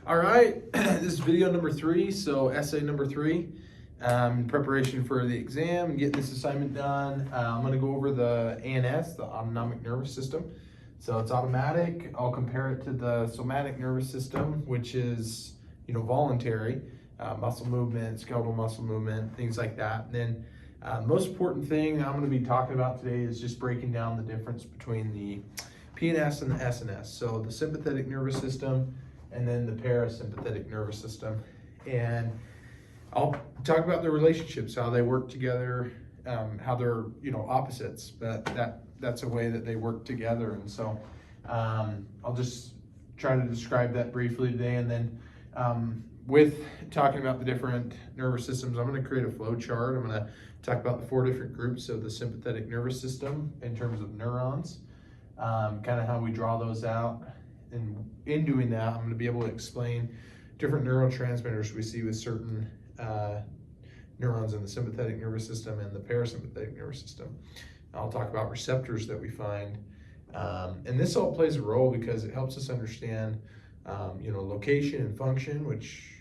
All right, this is video number 3, so essay number 3. In preparation for the exam, getting this assignment done. I'm going to go over the ANS, the autonomic nervous system. So it's automatic. I'll compare it to the somatic nervous system, which is, voluntary, muscle movement, skeletal muscle movement, things like that. And then most important thing I'm going to be talking about today is just breaking down the difference between the PNS and the SNS. So the sympathetic nervous system and then the parasympathetic nervous system. And I'll talk about their relationships, how they work together, how they're, opposites, but that's a way that they work together. And so I'll just try to describe that briefly today. And then with talking about the different nervous systems, I'm going to create a flow chart. I'm going to talk about the 4 different groups of the sympathetic nervous system in terms of neurons, kind of how we draw those out. And in doing that, I'm going to be able to explain different neurotransmitters we see with certain neurons in the sympathetic nervous system and the parasympathetic nervous system. I'll talk about receptors that we find. And this all plays a role because it helps us understand, location and function, which,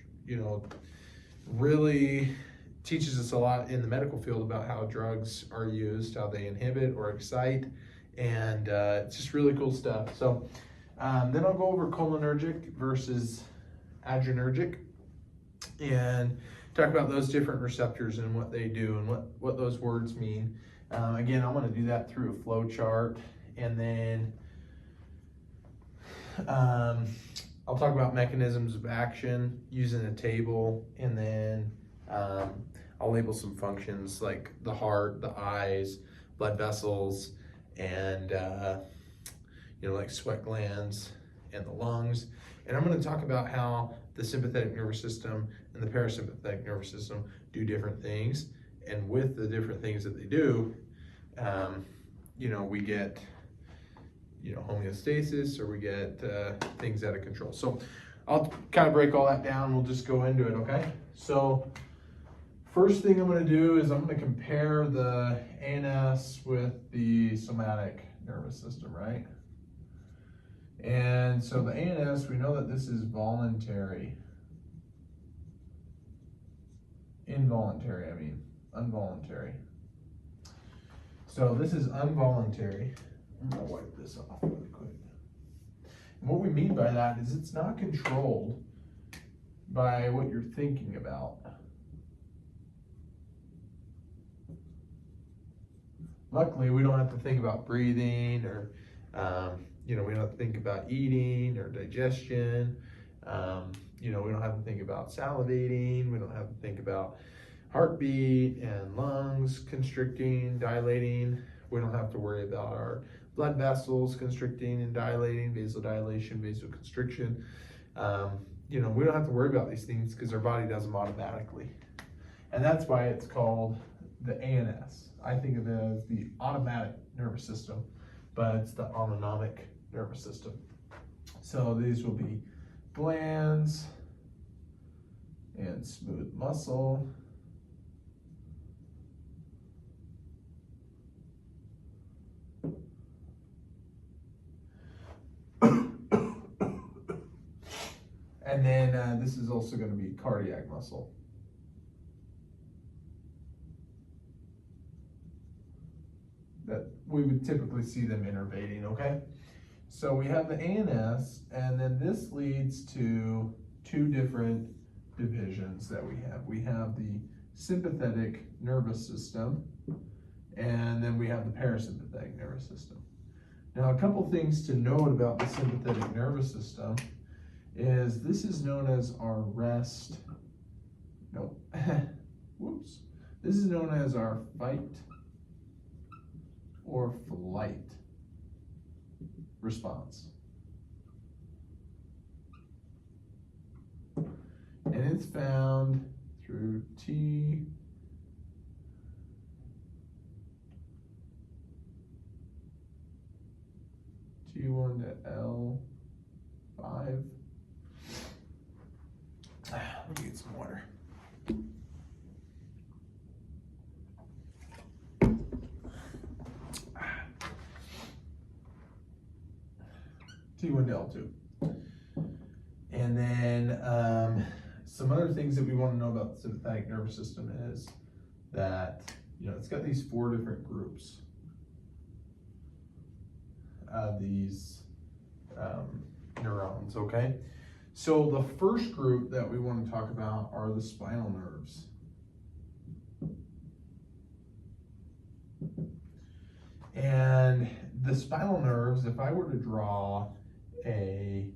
really teaches us a lot in the medical field about how drugs are used, how they inhibit or excite, and it's just really cool stuff. So then I'll go over cholinergic versus adrenergic and talk about those different receptors and what they do and what those words mean. Again, I'm going to do that through a flow chart, and then I'll talk about mechanisms of action using a table, and then I'll label some functions like the heart, the eyes, blood vessels, and like sweat glands and the lungs. And I'm going to talk about how the sympathetic nervous system and the parasympathetic nervous system do different things. And with the different things that they do, we get, homeostasis, or we get things out of control. So I'll kind of break all that down. We'll just go into it, okay? So first thing I'm going to do is I'm going to compare the ANS with the somatic nervous system, right? And so the ANS, we know that this is voluntary. Involuntary, involuntary. So this is involuntary. I'm gonna wipe this off really quick. And what we mean by that is it's not controlled by what you're thinking about. Luckily, we don't have to think about breathing or we don't have to think about eating or digestion. We don't have to think about salivating. We don't have to think about heartbeat and lungs constricting, dilating. We don't have to worry about our blood vessels constricting and dilating, vasodilation, vasoconstriction. We don't have to worry about these things because our body does them automatically. And that's why it's called the ANS. I think of it as the automatic nervous system, but it's the autonomic nervous system. So these will be glands and smooth muscle. And then this is also going to be cardiac muscle. That we would typically see them innervating, okay? So we have the ANS, and then this leads to 2 different divisions that we have. We have the sympathetic nervous system, and then we have the parasympathetic nervous system. Now, a couple things to note about the sympathetic nervous system is this is known as our rest, whoops. This is known as our fight or flight response. And it's found through T1 to L5. Let me get some water. T1 to L2. And And then some other things that we want to know about the sympathetic nervous system is that, it's got these 4 different groups of these neurons, okay? So the first group that we want to talk about are the spinal nerves. And the spinal nerves, if I were to draw a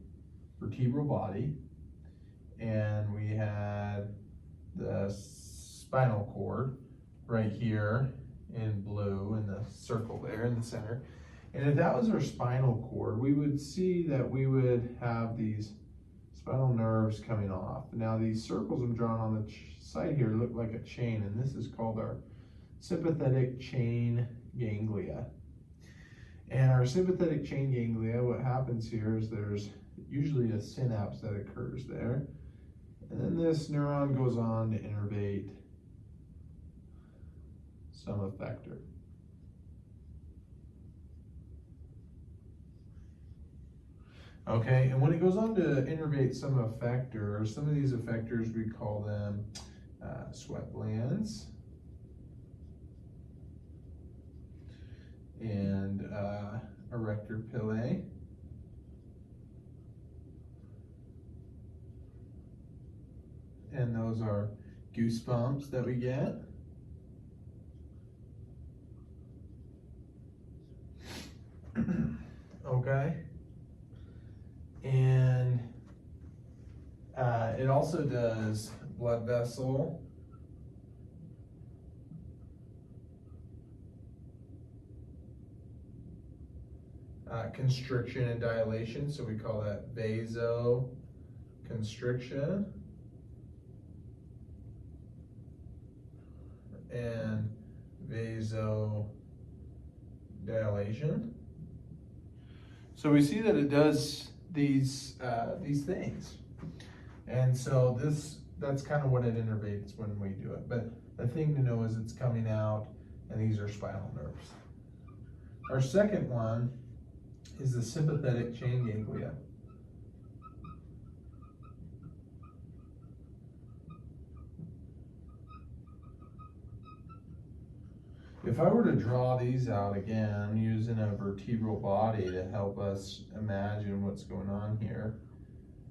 vertebral body, and we had the spinal cord right here in blue in the circle there in the center, and if that was our spinal cord, we would see that we would have these spinal nerves coming off. Now these circles I'm drawing on the side here look like a chain, and this is called our sympathetic chain ganglia. And our sympathetic chain ganglia, what happens here is there's usually a synapse that occurs there, and then this neuron goes on to innervate some effector. Okay, and when it goes on to innervate some effectors, some of these effectors, we call them sweat glands and erector pillae. And those are goosebumps that we get. Okay. And it also does blood vessel, constriction and dilation, so we call that vasoconstriction, and vasodilation. So we see that it does these things, and so that's kind of what it innervates when we do it. But the thing to know is it's coming out, and these are spinal nerves. Our second one is the sympathetic chain ganglia. If I were to draw these out again using a vertebral body to help us imagine what's going on here,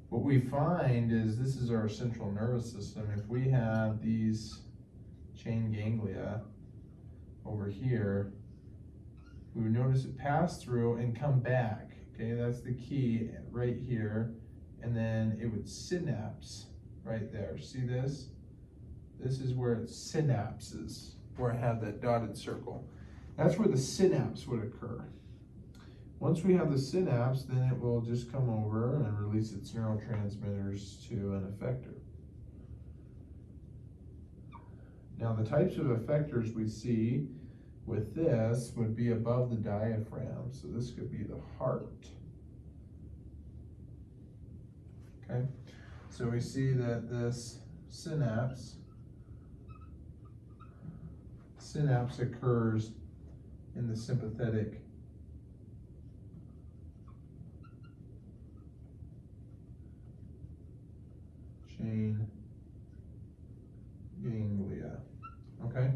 what we find is this is our central nervous system. If we have these chain ganglia over here, we would notice it pass through and come back. Okay, that's the key right here. And then it would synapse right there. See this? This is where it synapses, where I have that dotted circle. That's where the synapse would occur. Once we have the synapse, then it will just come over and release its neurotransmitters to an effector. Now the types of effectors we see with this would be above the diaphragm. So this could be the heart. Okay, so we see that this synapse occurs in the sympathetic chain ganglia. Okay,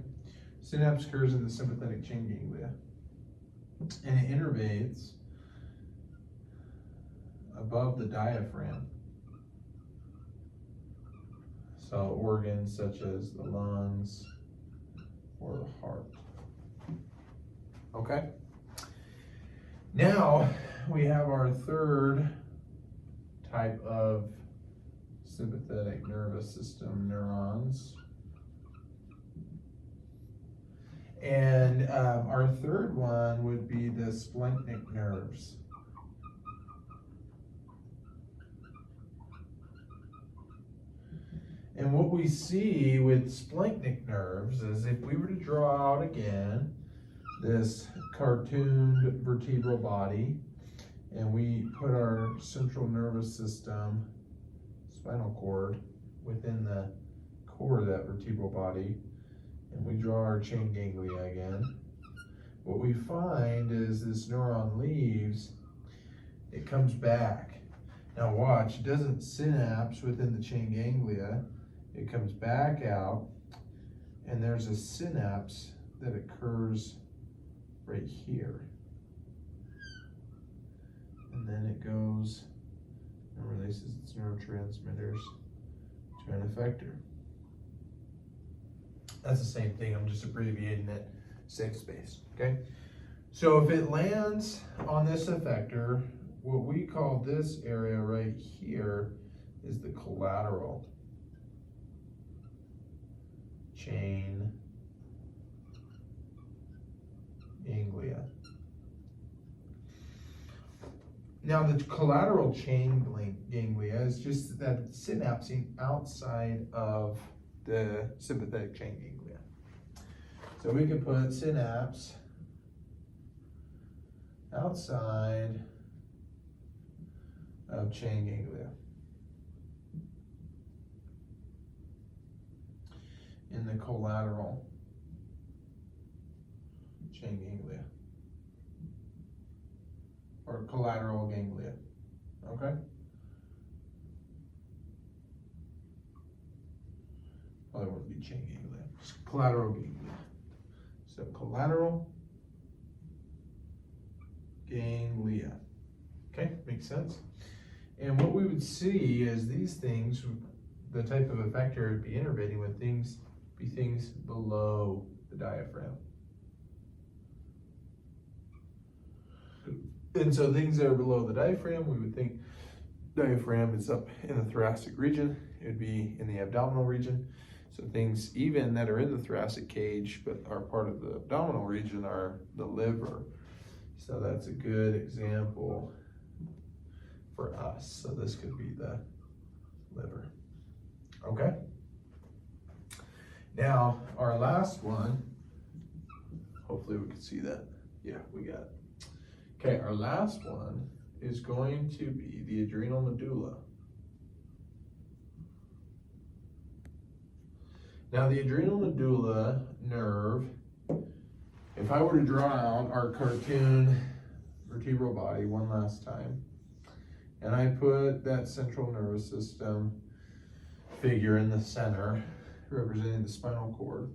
synapse occurs in the sympathetic chain ganglia, and it innervates above the diaphragm. So organs such as the lungs or the heart. Okay. Now we have our third type of sympathetic nervous system neurons. And our third one would be the splanchnic nerves. And what we see with splanchnic nerves is if we were to draw out again this cartooned vertebral body, and we put our central nervous system, spinal cord, within the core of that vertebral body, and we draw our chain ganglia again, what we find is this neuron leaves, it comes back, Now watch, it doesn't synapse within the chain ganglia. It comes back out, and there's a synapse that occurs right here. And then it goes and releases its neurotransmitters to an effector. That's the same thing, I'm just abbreviating it safe space, okay? So if it lands on this effector, what we call this area right here is the collateral chain ganglia. Now the collateral chain ganglia is just that it's synapsing outside of the sympathetic chain ganglia. So we can put synapse outside of chain ganglia in the collateral chain ganglia or collateral ganglia, okay? Well, it wouldn't be chain ganglia, it's collateral ganglia. So collateral ganglia, okay, makes sense? And what we would see is these things, the type of effector would be innervating with things below the diaphragm. And so things that are below the diaphragm, we would think diaphragm is up in the thoracic region. It would be in the abdominal region. So things even that are in the thoracic cage but are part of the abdominal region are the liver. So that's a good example for us. So this could be the liver. Okay. Now our last one, hopefully we can see that. Yeah, we got it. Okay, our last one is going to be the adrenal medulla. Now the adrenal medulla nerve, if I were to draw out our cartoon vertebral body one last time, and I put that central nervous system figure in the center, representing the spinal cord,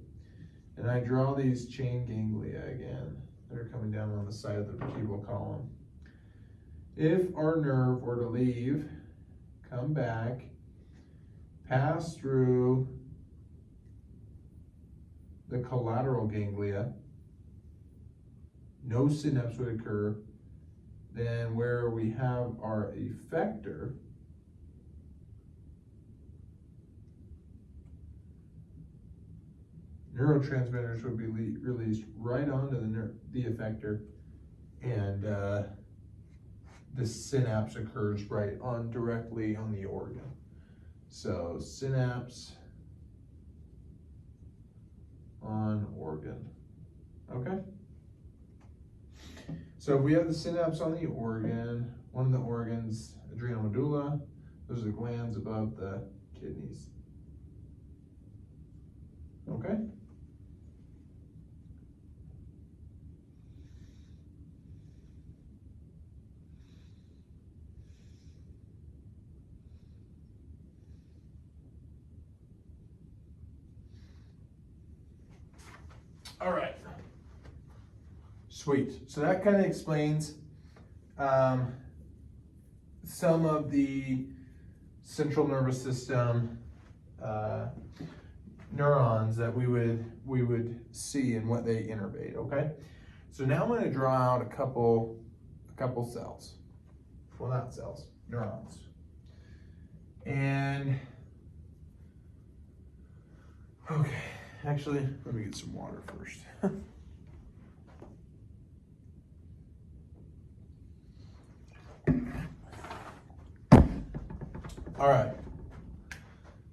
and I draw these chain ganglia again, that are coming down on the side of the vertebral column. If our nerve were to leave, come back, pass through the collateral ganglia, no synapse would occur, then where we have our effector, neurotransmitters would be released right onto the effector, and the synapse occurs right on directly on the organ. So synapse on organ, okay? So if we have the synapse on the organ, one of the organs, adrenal medulla, those are the glands above the kidneys, okay? All right, sweet. So that kind of explains some of the central nervous system neurons that we would see and what they innervate. Okay, so now I'm going to draw out a couple cells. Well, not cells, neurons. And okay. Actually, let me get some water first. All right,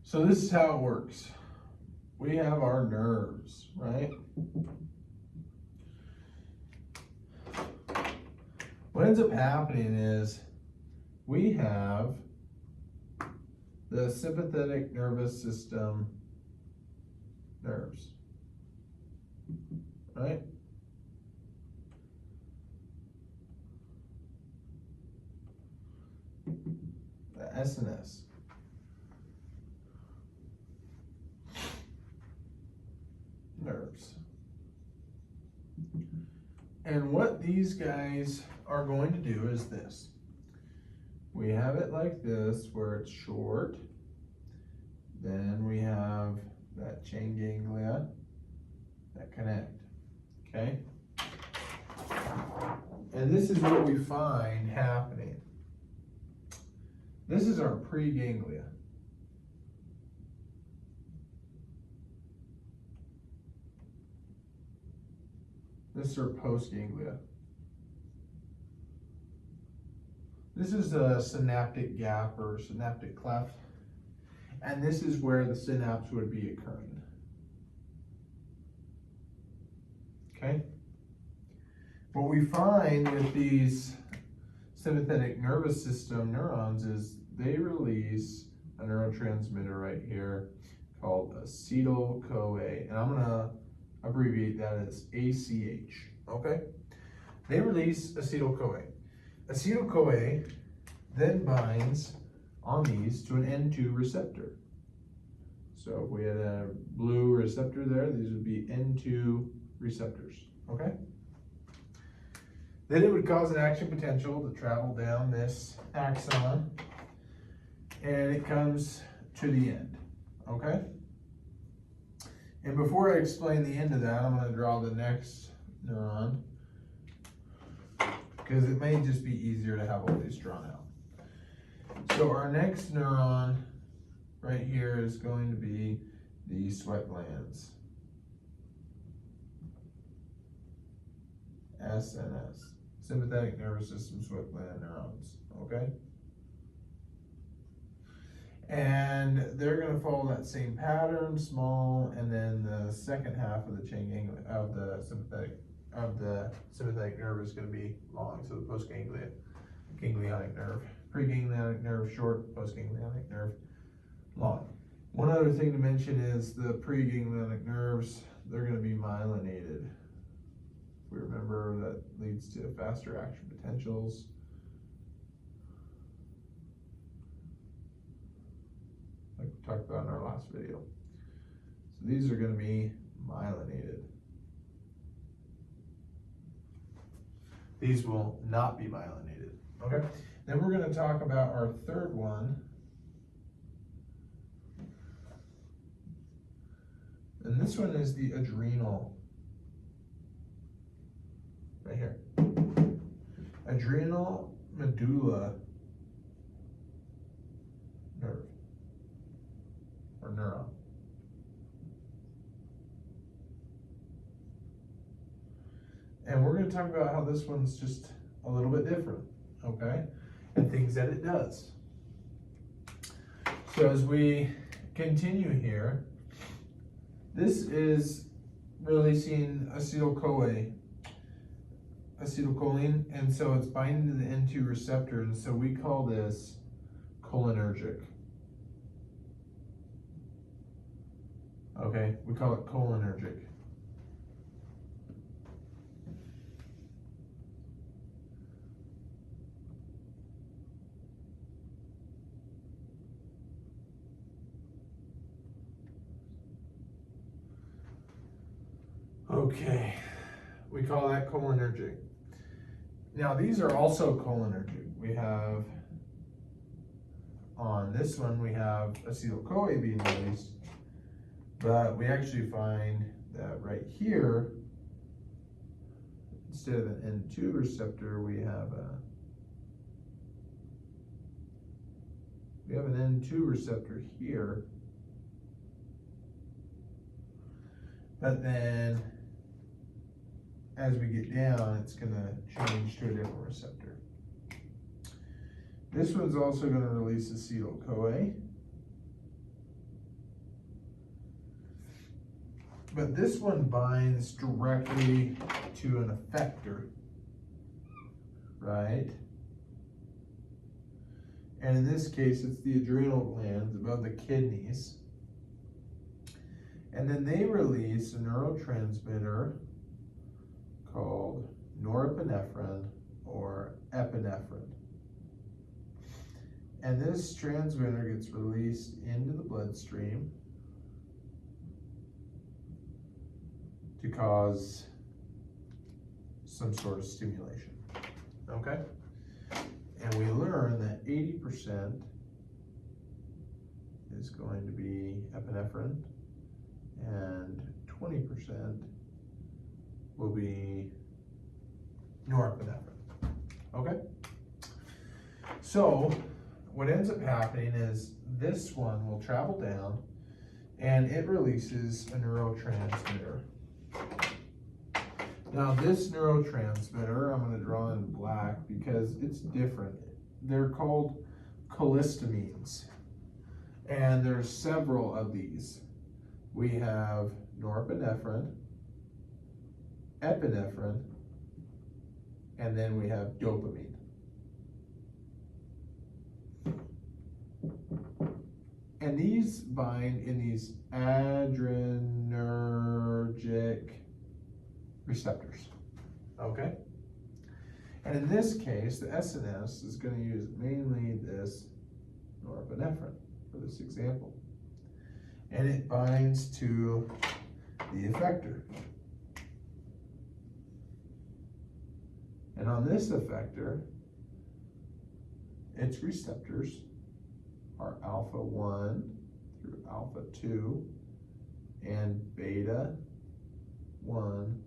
so this is how it works. We have our nerves, right? What ends up happening is we have the sympathetic nervous system nerves, right? SNS. Nerves. And what these guys are going to do is this. We have it like this, where it's short. Then we have that chain ganglia that connect, okay? And this is what we find happening. This is our preganglia. This is our postganglia. This is a synaptic gap or synaptic cleft. And this is where the synapse would be occurring. Okay? What we find with these sympathetic nervous system neurons is they release a neurotransmitter right here called acetyl-CoA. And I'm going to abbreviate that as ACH. Okay? They release acetyl-CoA. Acetyl-CoA then binds on these to an N2 receptor. So if we had a blue receptor there, these would be N2 receptors, okay? Then it would cause an action potential to travel down this axon, and it comes to the end, okay? And before I explain the end of that, I'm going to draw the next neuron, because it may just be easier to have all these drawn out. So our next neuron right here is going to be the sweat glands. SNS, sympathetic nervous system sweat gland neurons, okay? And they're going to follow that same pattern, small, and then the second half of the chain ganglia of the sympathetic nerve is going to be long, so the ganglionic nerve. Preganglionic nerve short, postganglionic nerve long. One other thing to mention is the preganglionic nerves, they're going to be myelinated. If we remember, that leads to faster action potentials. Like we talked about in our last video. So these are going to be myelinated. These will not be myelinated, okay? Then we're going to talk about our third one. And this one is the adrenal. Right here. Adrenal medulla nerve. Or neuron. And we're going to talk about how this one's just a little bit different, okay? And things that it does. So as we continue here, this is releasing acetylcholine, and so it's binding to the N2 receptor, and so we call this cholinergic. Okay, we call it cholinergic. Okay, we call that cholinergic. Now these are also cholinergic. We have, on this one, we have acetyl-CoA being released, but we actually find that right here, instead of an N2 receptor, we have an N2 receptor here, but then as we get down, it's going to change to a different receptor. This one's also going to release acetyl-CoA. But this one binds directly to an effector, right? And in this case, it's the adrenal glands above the kidneys. And then they release a neurotransmitter called norepinephrine or epinephrine. And this transmitter gets released into the bloodstream to cause some sort of stimulation, okay? And we learn that 80% is going to be epinephrine and 20% will be norepinephrine, okay? So what ends up happening is this one will travel down and it releases a neurotransmitter. Now this neurotransmitter, I'm going to draw in black because it's different. They're called cholistamines, and there's several of these. We have norepinephrine, epinephrine, and then we have dopamine. And these bind in these adrenergic receptors, okay? And in this case, the Essay Ans is going to use mainly this norepinephrine for this example. And it binds to the effector. And on this effector, its receptors are alpha 1 through alpha 2 and beta 1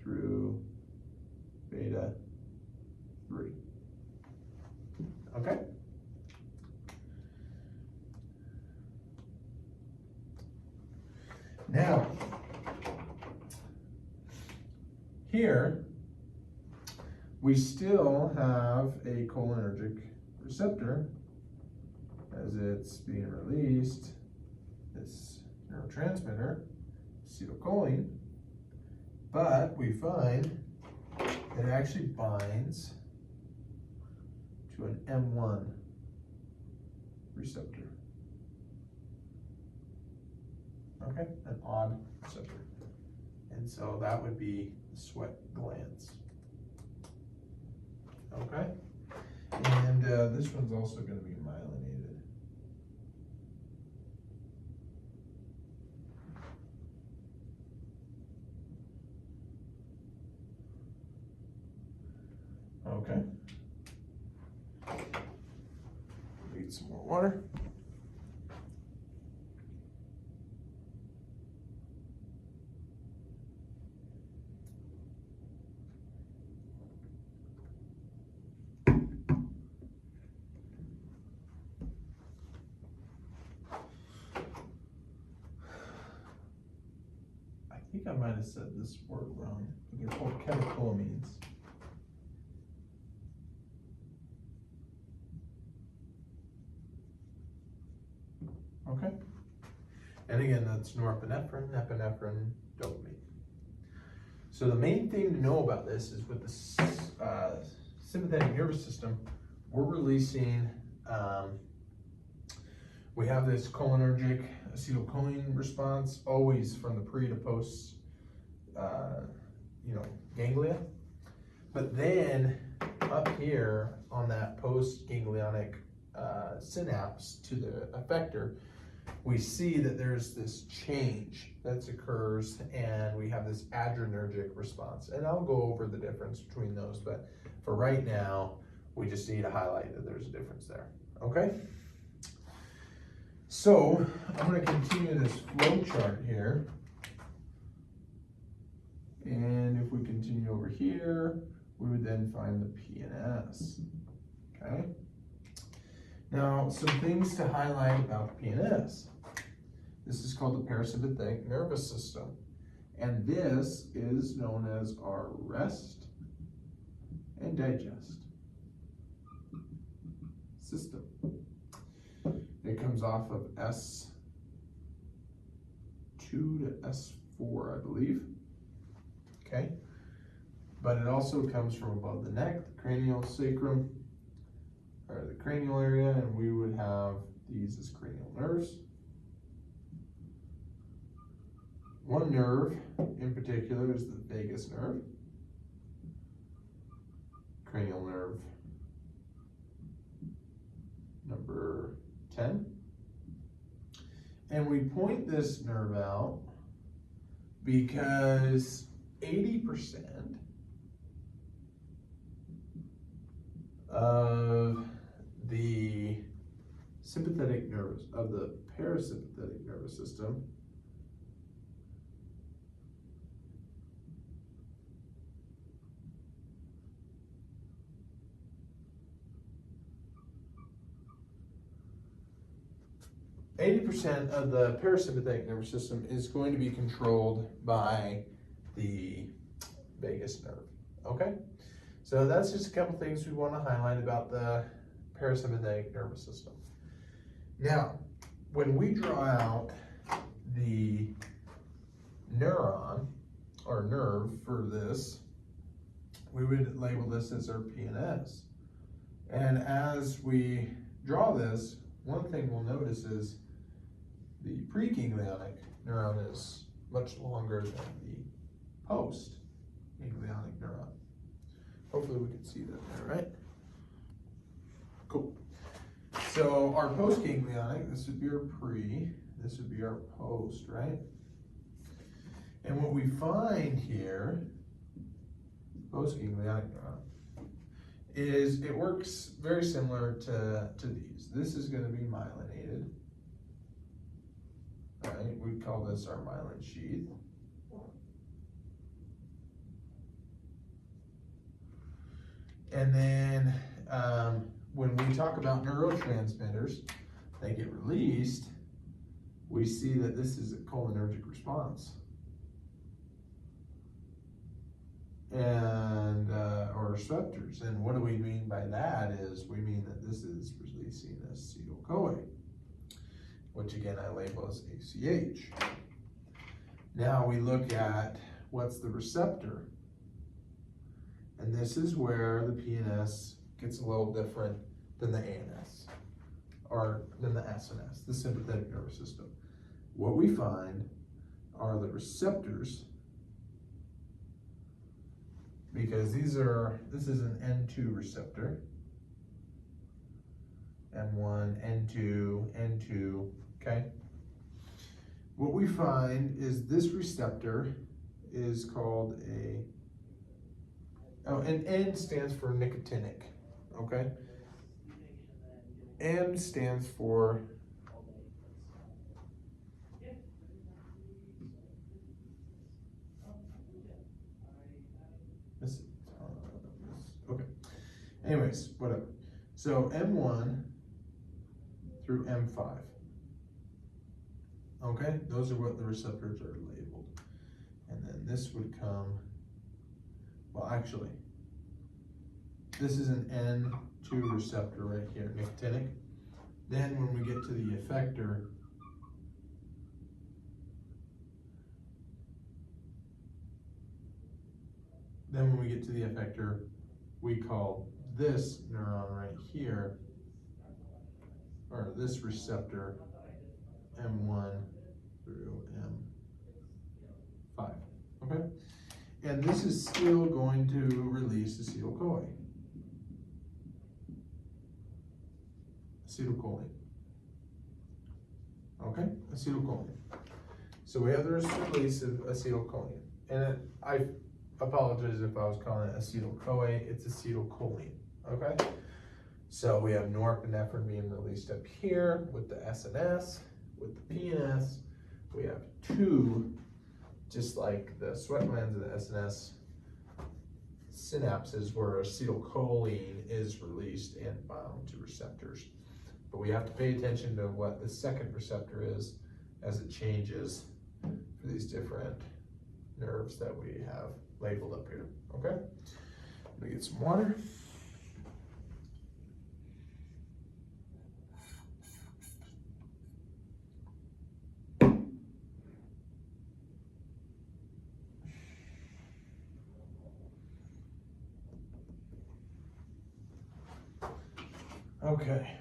through beta 3. Okay? Now, here we still have a cholinergic receptor as it's being released, this neurotransmitter, acetylcholine, but we find it actually binds to an M1 receptor. Okay, an odd receptor. And so that would be sweat glands. Okay, and this one's also going to be myelinated. Okay. Need some more water. I think I might have said this word wrong, but they're called catecholamines. Okay, and again, that's norepinephrine, epinephrine, dopamine. So the main thing to know about this is with the sympathetic nervous system, we're releasing, we have this cholinergic acetylcholine response always from the pre to post, ganglia. But then up here on that post ganglionic synapse to the effector, we see that there's this change that occurs and we have this adrenergic response. And I'll go over the difference between those, but for right now, we just need to highlight that there's a difference there, okay? So I'm going to continue this flow chart here. And if we continue over here, we would then find the PNS, okay? Now, some things to highlight about the PNS. This is called the parasympathetic nervous system. And this is known as our rest and digest system. It comes off of S2 to S4, I believe. Okay? But it also comes from above the neck, the cranial sacrum, or the cranial area, and we would have these as cranial nerves. One nerve in particular is the vagus nerve. Cranial nerve number 10. And we point this nerve out because 80% of the parasympathetic nervous system of the parasympathetic nervous system is going to be controlled by the vagus nerve. Okay? So that's just a couple things we want to highlight about the parasympathetic nervous system. Now, when we draw out the neuron or nerve for this, we would label this as our PNS. And as we draw this, one thing we'll notice is the preganglionic neuron is much longer than the post-ganglionic neuron. Hopefully we can see that there, right? Cool. So our post-ganglionic, this would be our pre, this would be our post, right? And what we find here, post-ganglionic neuron, is it works very similar to these. This is going to be myelinated, right? We call this our myelin sheath. And then when we talk about neurotransmitters that get released, we see that this is a cholinergic response. And or receptors. And what do we mean by that is we mean that this is releasing acetyl-CoA, which again I label as ACH. Now we look at what's the receptor. And this is where the PNS gets a little different than the ANS, or than the SNS, the sympathetic nervous system. What we find are the receptors, because this is an N2 receptor, M1, N2, N2, okay? What we find is this receptor is called and N stands for nicotinic, okay? M stands for okay. Anyways, whatever. So M1 through M5. Okay, those are what the receptors are labeled. And then this would come, well actually, this is an N2 receptor right here, nicotinic. Then when we get to the effector, we call this neuron right here, or this receptor, M1 through M5, okay? And this is still going to release acetyl-CoA. Acetylcholine. Okay, acetylcholine. So we have the release of acetylcholine. And I apologize if I was calling it acetyl-CoA, it's acetylcholine, okay? So we have norepinephrine being released up here with the SNS, with the PNS. We have two, just like the sweat glands of the SNS, synapses where acetylcholine is released and bound to receptors. But we have to pay attention to what the second receptor is as it changes for these different nerves that we have labeled up here, okay? Let me get some water. Okay.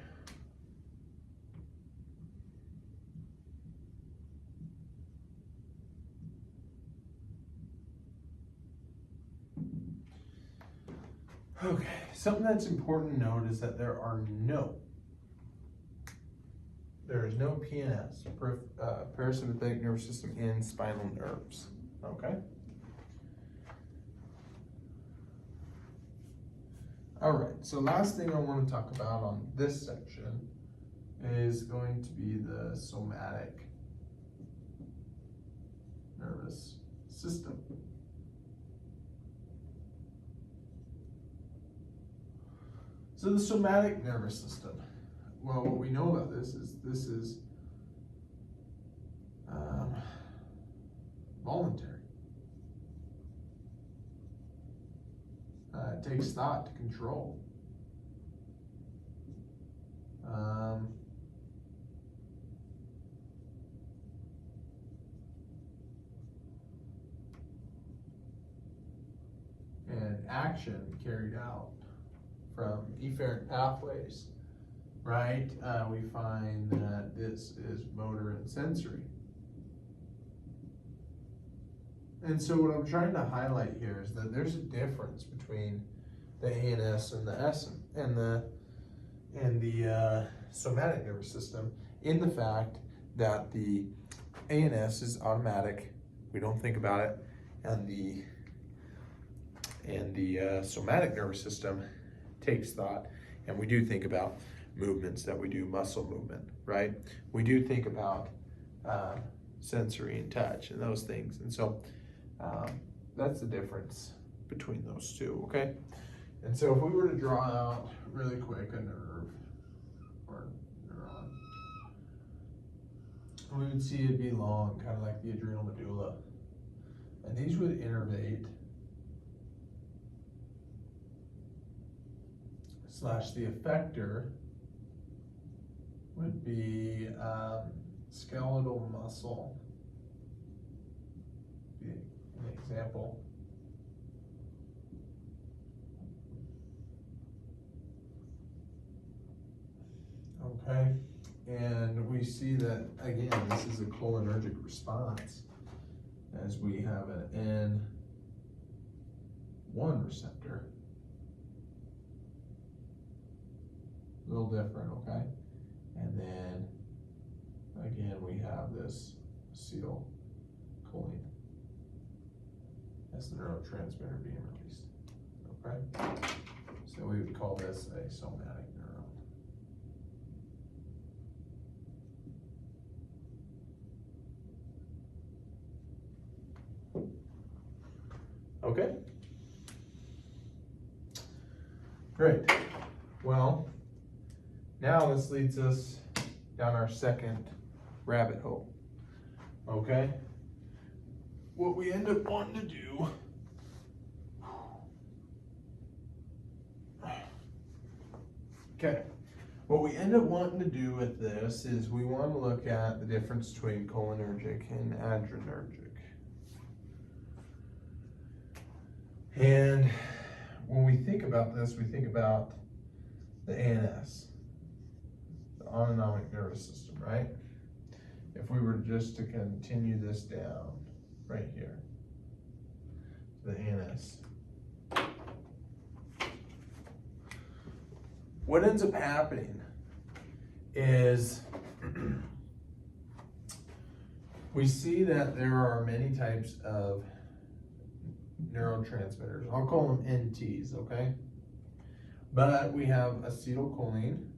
Okay, something that's important to note is that there are no There is no PNS, parasympathetic nervous system in spinal nerves, okay? All right, so last thing I want to talk about on this section is going to be the somatic nervous system. So the somatic nervous system, well, what we know about this is voluntary. It takes thought to control. And action carried out from efferent pathways, right? We find that this is motor and sensory. And so what I'm trying to highlight here is that there's a difference between the ANS and the SM and the somatic nervous system, in the fact that the ANS is automatic, we don't think about it, and the somatic nervous system takes thought, and we do think about movements that we do, muscle movement, right? We do think about sensory and touch and those things, and so that's the difference between those two, okay? And so if we were to draw out really quick a nerve or neuron, we would see it'd be long, kind of like the adrenal medulla, and these would innervate / the effector would be skeletal muscle. Be an example. Okay, and we see that again, this is a cholinergic response, as we have an N1 receptor. A little different, okay? And then again, we have this acetylcholine as the neurotransmitter being released, okay? So we would call this a somatic neuron. Okay? Great. Well, now this leads us down our second rabbit hole, okay? What we end up wanting to do what we end up wanting to do with this is we want to look at the difference between cholinergic and adrenergic. And when we think about this, we think about the ANS, the autonomic nervous system, right? If we were just to continue this down right here, the ANS. What ends up happening is we see that there are many types of neurotransmitters. I'll call them NTs, okay? But we have acetylcholine,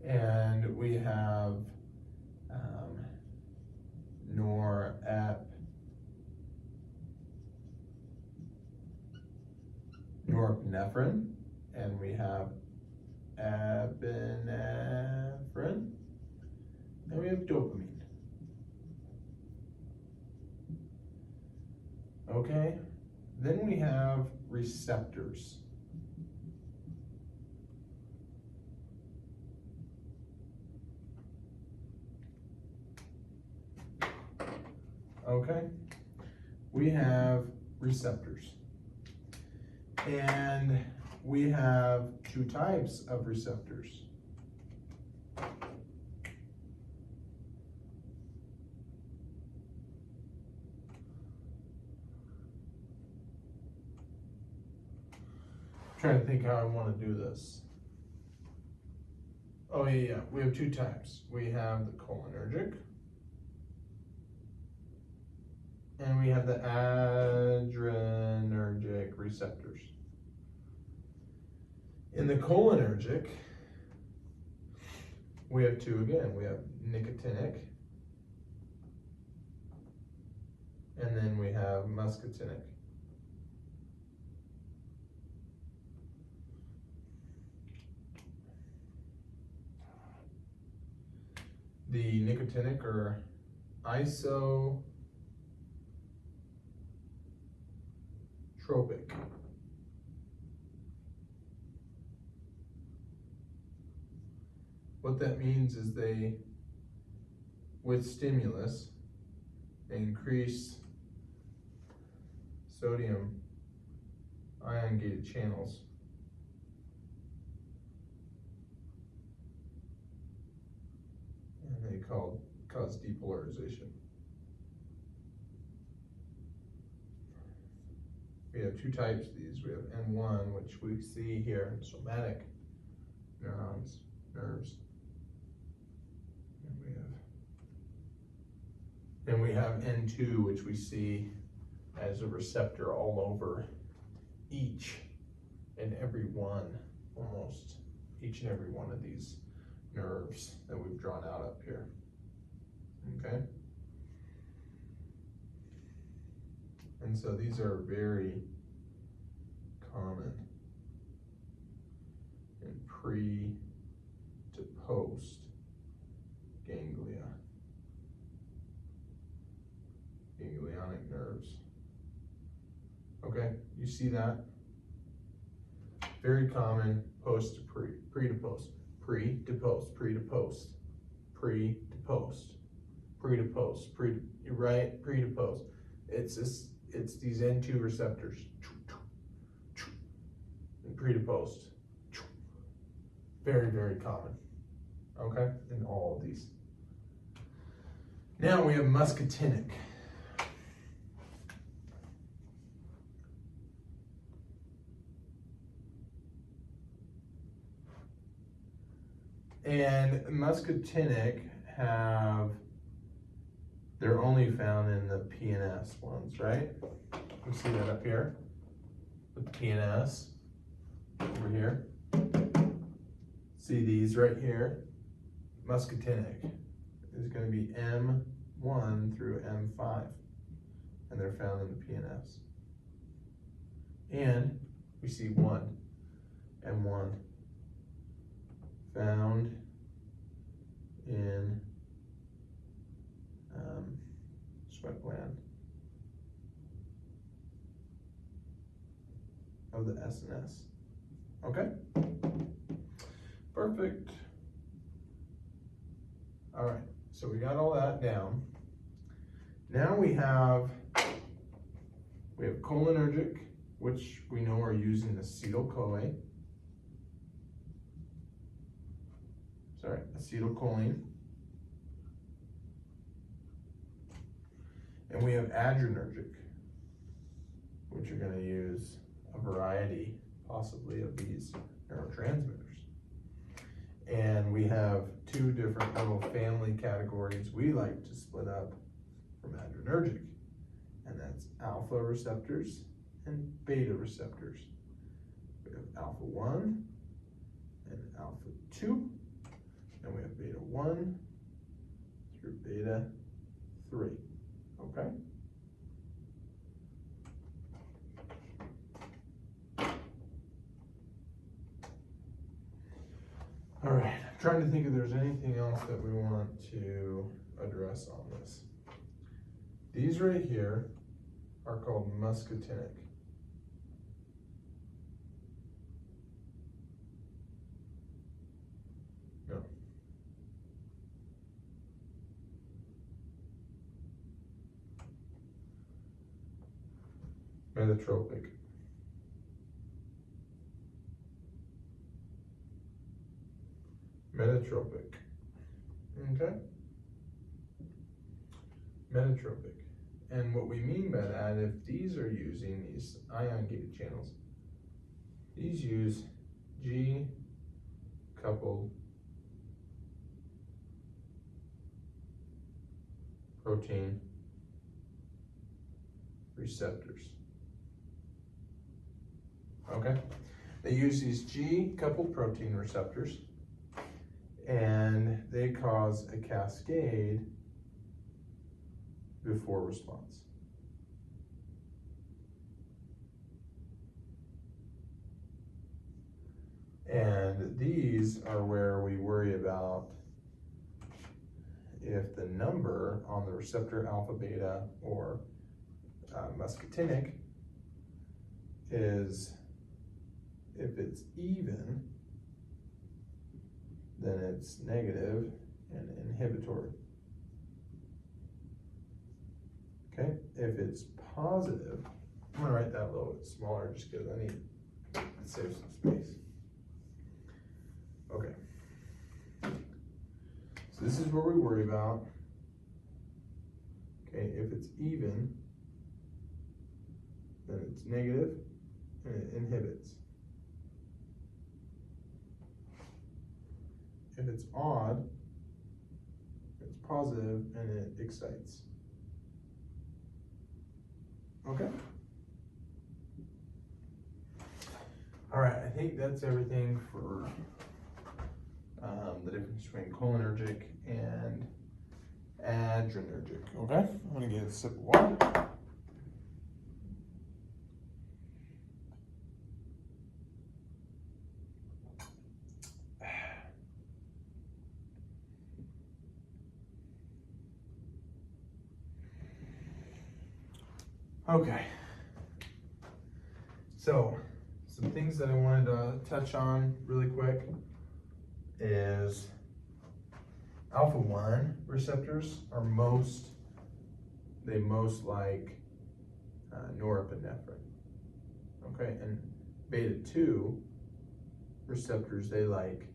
and we have norepinephrine, and we have epinephrine, and we have dopamine. Okay, then we have receptors. Okay, we have receptors. And we have two types of receptors. trying to think how I want to do this. Oh yeah, we have two types. We have the cholinergic, and we have the adrenergic receptors. In the cholinergic, we have two again. We have nicotinic, and then we have muscatinic. The nicotinic are isotropic. What that means is they, with stimulus, increase sodium ion gated channels. And they cause depolarization. We have two types of these. We have N1, which we see here, somatic neurons, nerves. And we have N2, which we see as a receptor all over each and every one, almost each and every one of these nerves that we've drawn out up here, okay? And so these are very common in pre to post ganglionic nerves. Okay, you see that? Very common, post to pre to post, pre to post, pre to post, pre to post, pre to post, you're right, pre to post. It's these N2 receptors, and pre to post. Very, very common, okay, in all of these. Now we have muscatinic. And muscatinic they're only found in the PNS ones, right? You see that up here, the PNS over here. See these right here, muscatinic is going to be M1 through M5, and they're found in the PNS. And we see M1 found in sweat gland of the SNS. Okay? Perfect. All right, so we got all that down. Now we have cholinergic, which we know are using acetylcholine. Acetylcholine. And we have adrenergic, which are going to use a variety, possibly, of these neurotransmitters. And we have two different little family categories we like to split up from adrenergic, and that's alpha receptors and beta receptors. We have alpha 1 and alpha 2, and we have beta 1 through beta 3, okay? All right, I'm trying to think if there's anything else that we want to address on this. These right here are called muscatinic. No. Metatropic. Metatropic. Okay? Metatropic. And what we mean by that, if these are using these ion gated channels, These use G coupled protein receptors. Okay? They use these G coupled protein receptors and they cause a cascade before response. And these are where we worry about if the number on the receptor alpha beta or muscarinic is, if it's even, then it's negative and inhibitory. Okay, if it's positive, I'm gonna write that a little bit smaller just because I need to save some space. Okay, so this is what we worry about. Okay, if it's even, then it's negative and it inhibits. If it's odd, it's positive and it excites. Okay. All right, I think that's everything for the difference between cholinergic and adrenergic. Okay, I'm gonna get a sip of water. Okay, so some things that I wanted to touch on really quick is alpha-1 receptors are most like norepinephrine, okay, and beta-2 receptors, they like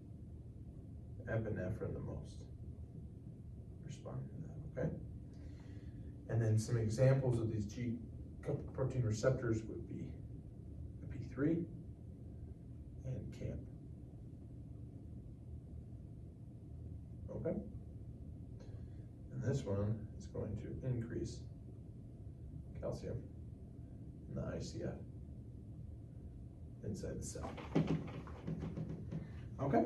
epinephrine the most, responding to that, okay? And then some examples of these G coupled protein receptors would be the P3 and CAMP. Okay? And this one is going to increase calcium in the ICF inside the cell. Okay?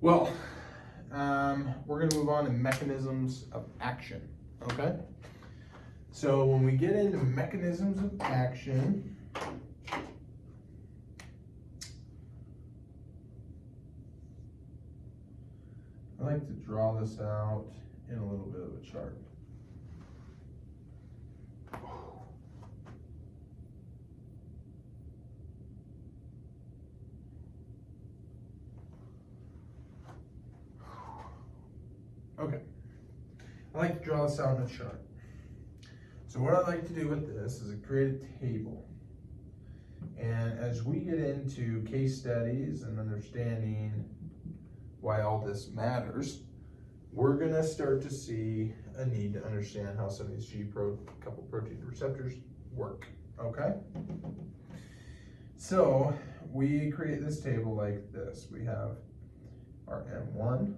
Well, we're going to move on to mechanisms of action. Okay? So when we get into mechanisms of action, I like to draw this out in a little bit of a chart. Okay, I like to draw this out in a chart. So what I like to do with this is create a table. And as we get into case studies and understanding why all this matters, we're gonna start to see a need to understand how some of these G-coupled protein receptors work, okay? So we create this table like this. We have our M1,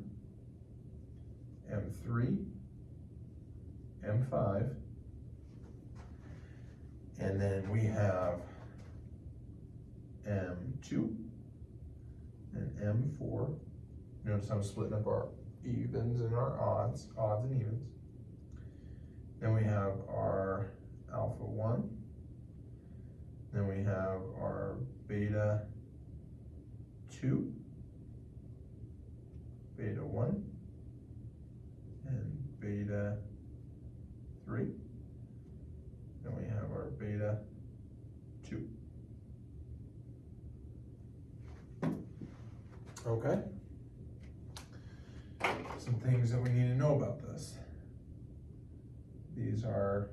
M3, M5, and then we have M2 and M4. Notice I'm splitting up our evens and our odds and evens. Then we have our alpha 1. Then we have our beta 2, beta 1, and beta 3. Then we have our beta 2. Okay. Some things that we need to know about this. These are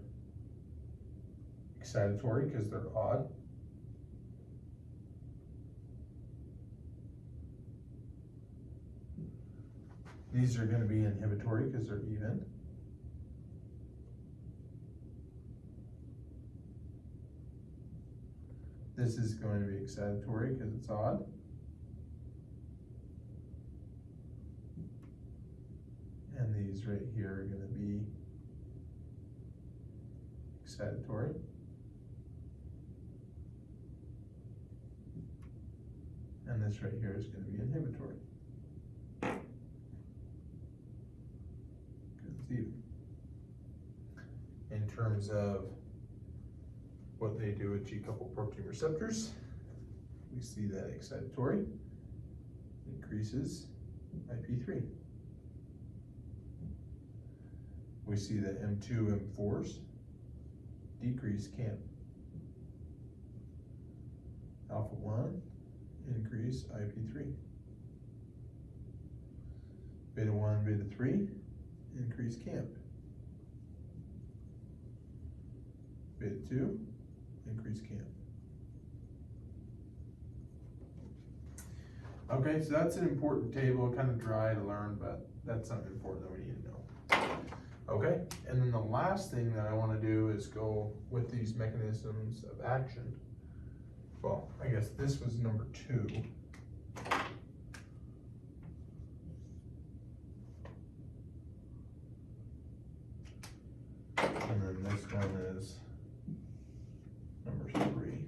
excitatory because they're odd. These are going to be inhibitory because they're even. This is going to be excitatory because it's odd. And these right here are going to be excitatory. And this right here is going to be inhibitory. Because it's even. In terms of what they do with G-coupled protein receptors, we see that excitatory increases IP3. We see that M2, M4s decrease CAMP. Alpha 1 increase IP3. Beta 1, beta 3 increase CAMP. Beta 2 increase CAMP. Okay, so that's an important table, kind of dry to learn, but that's something important that we need to know. Okay, and then the last thing that I want to do is go with these mechanisms of action. Well, I guess this was number 2. And then this one is number 3.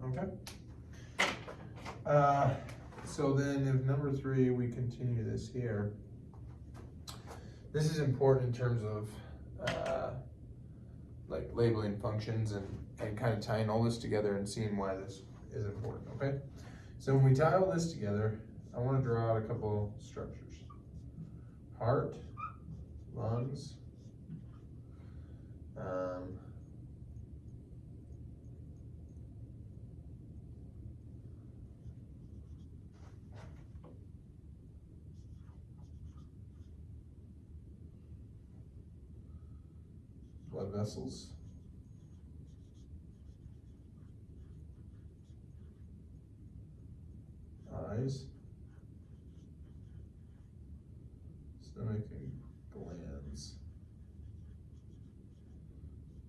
Okay. So then if number 3, we continue this here. This is important in terms of like labeling functions and kind of tying all this together and seeing why this is important, okay? So when we tie all this together, I want to draw out a couple structures. Heart, lungs, blood vessels, eyes, stomach, and glands.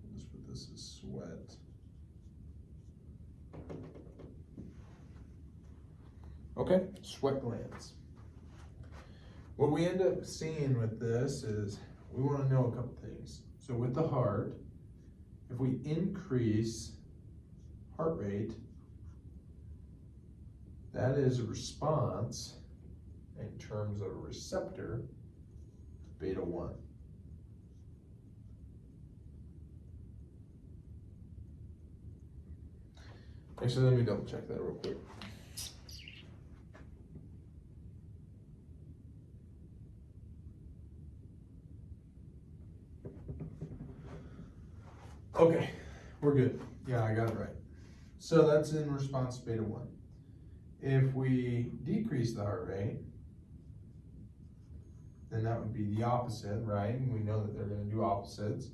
I'll just put this as sweat. Okay, sweat glands. What we end up seeing with this is we want to know a couple things. So with the heart, if we increase heart rate, that is a response in terms of a receptor, beta 1. Actually, let me double check that real quick. Okay, we're good. Yeah, I got it right. So that's in response to beta 1. If we decrease the heart rate, then that would be the opposite, right? And we know that they're going to do opposites.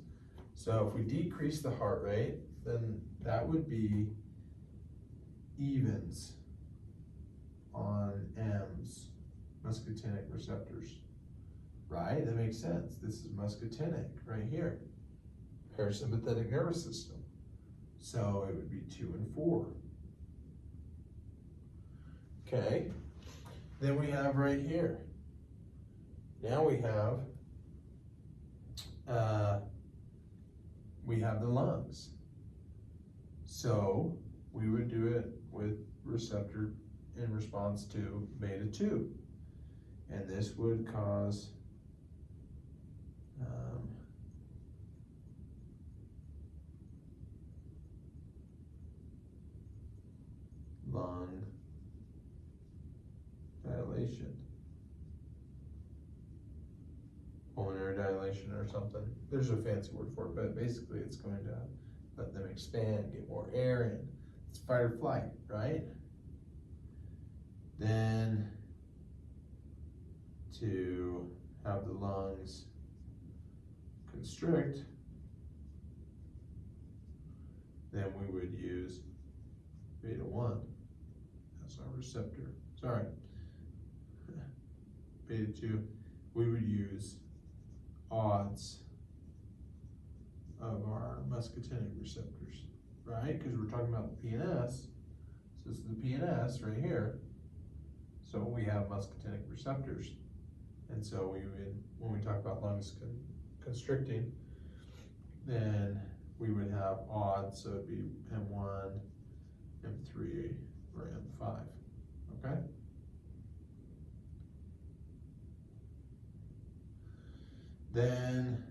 So if we decrease the heart rate, then that would be evens on M's, muscarinic receptors, right? That makes sense. This is muscarinic right here. Parasympathetic nervous system. So it would be 2 and 4. Okay. Then we have right here. Now we have the lungs. So we would do it with receptor in response to beta 2. And this would cause lung dilation, pulmonary dilation or something. There's a fancy word for it, but basically it's going to let them expand, get more air in. It's fight or flight, right? Then to have the lungs constrict, then we would use beta 1 as our receptor. Sorry, beta 2, we would use odds of our muscarinic receptors, right? Because we're talking about the PNS. So this is the PNS right here. So we have muscarinic receptors. And so we would, when we talk about lungs constricting, then we would have odds, so it'd be M1, M3, or M5, okay? Then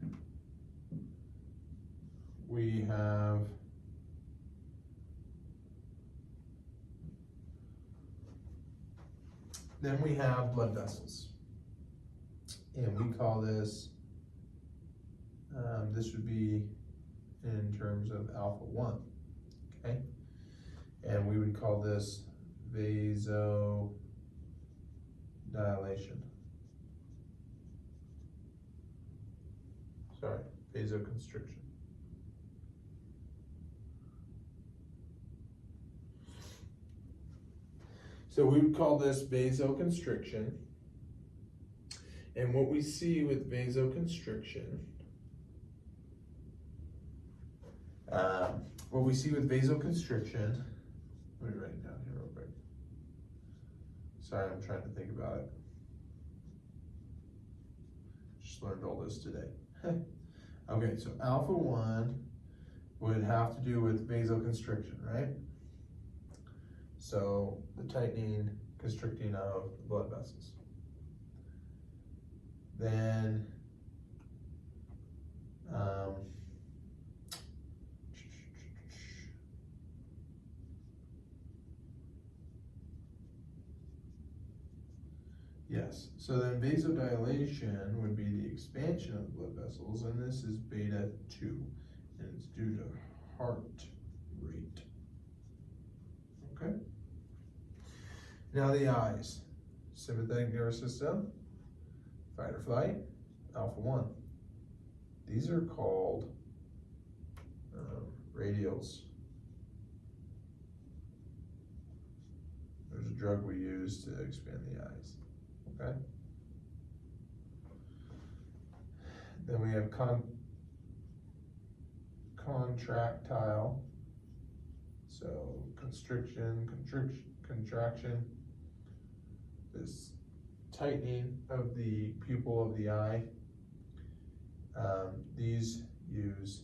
we have blood vessels, and we call this, this would be in terms of alpha 1, okay? And we would call this vasodilation. Sorry, vasoconstriction. So we would call this vasoconstriction. And what we see with vasoconstriction, let me write it down here real quick. Sorry, I'm trying to think about it. Just learned all this today. Okay, so alpha 1 would have to do with vasoconstriction, right? So the tightening, constricting of blood vessels. Then yes, so then vasodilation would be the expansion of the blood vessels, and this is beta 2, and it's due to heart rate. Okay? Now the eyes, sympathetic nervous system, fight or flight, alpha 1. These are called radials. There's a drug we use to expand the eyes. Okay. Then we have contractile. So constriction, contraction, this tightening of the pupil of the eye. These use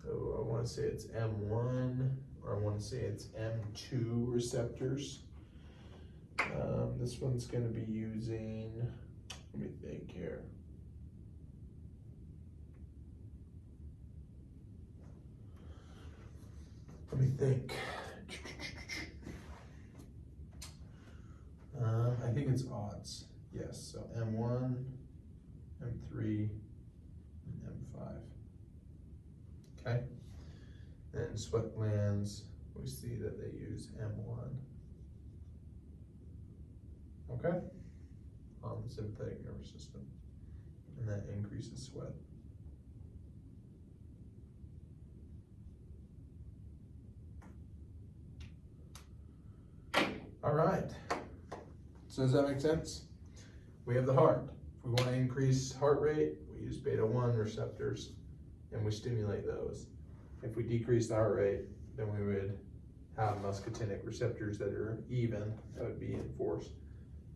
I want to say it's M1, or I want to say it's M2 receptors. This one's going to be using, let me think here. Let me think. I think it's odds. Yes, so M1, M3, and M5. Okay. Then sweat glands, we see that they use M1. Okay. On the sympathetic nervous system. And that increases sweat. All right. So does that make sense? We have the heart. If we want to increase heart rate, we use beta 1 receptors and we stimulate those. If we decrease the heart rate, then we would have muscarinic receptors that are even, that would be in force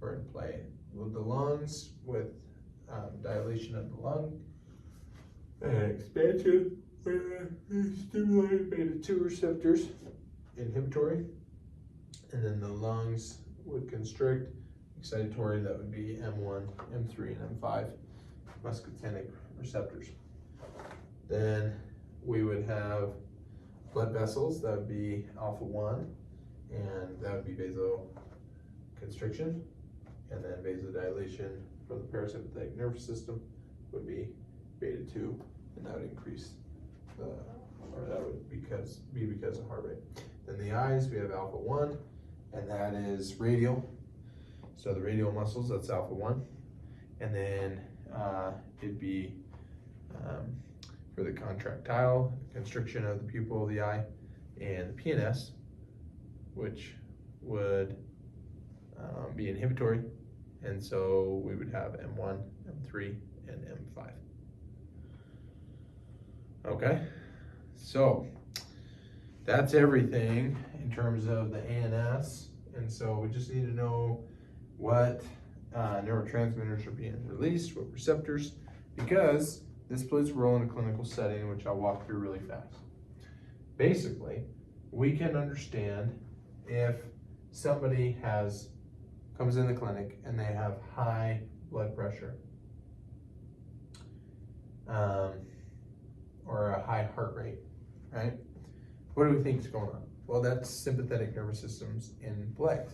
or in play. With the lungs, with dilation of the lung and expansion, we stimulate beta 2 receptors, inhibitory. And then the lungs would constrict, excitatory, that would be M1, M3, and M5, muscarinic receptors. Then we would have blood vessels, that would be alpha 1, and that would be vasoconstriction. And then vasodilation from the parasympathetic nervous system would be beta 2, and that would increase the, or that would be because of heart rate. Then the eyes, we have alpha 1, and that is radial. So the radial muscles, that's alpha 1. And then it'd be for the contractile, constriction of the pupil of the eye, and the PNS, which would be inhibitory, And so we would have M1, M3, and M5. Okay, so that's everything in terms of the ANS. And so we just need to know what neurotransmitters are being released, what receptors, because this plays a role in a clinical setting, which I'll walk through really fast. Basically, we can understand if somebody comes in the clinic and they have high blood pressure or a high heart rate, right? What do we think is going on? Well, that's sympathetic nervous system's in play.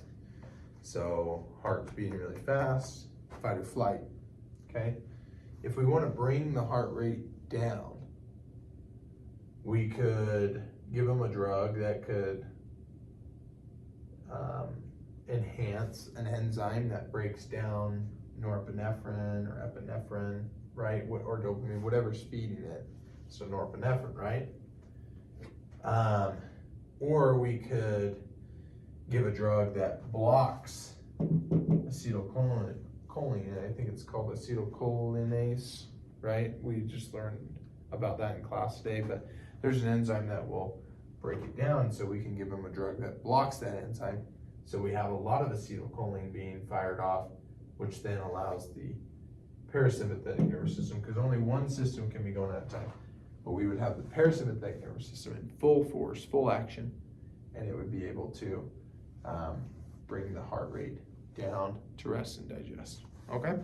So heart's beating really fast, fight or flight, okay? If we want to bring the heart rate down, we could give them a drug that could enhance an enzyme that breaks down norepinephrine or epinephrine, right? Or dopamine, whatever's feeding it. So norepinephrine, right? Or we could give a drug that blocks acetylcholine. I think it's called acetylcholinease, right? We just learned about that in class today, but there's an enzyme that will break it down, so we can give them a drug that blocks that enzyme. So we have a lot of acetylcholine being fired off, which then allows the parasympathetic nervous system, because only one system can be going at a time. But we would have the parasympathetic nervous system in full force, full action, and it would be able to bring the heart rate down to rest and digest. Okay,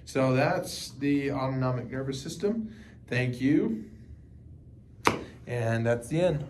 so that's the autonomic nervous system. Thank you. And that's the end.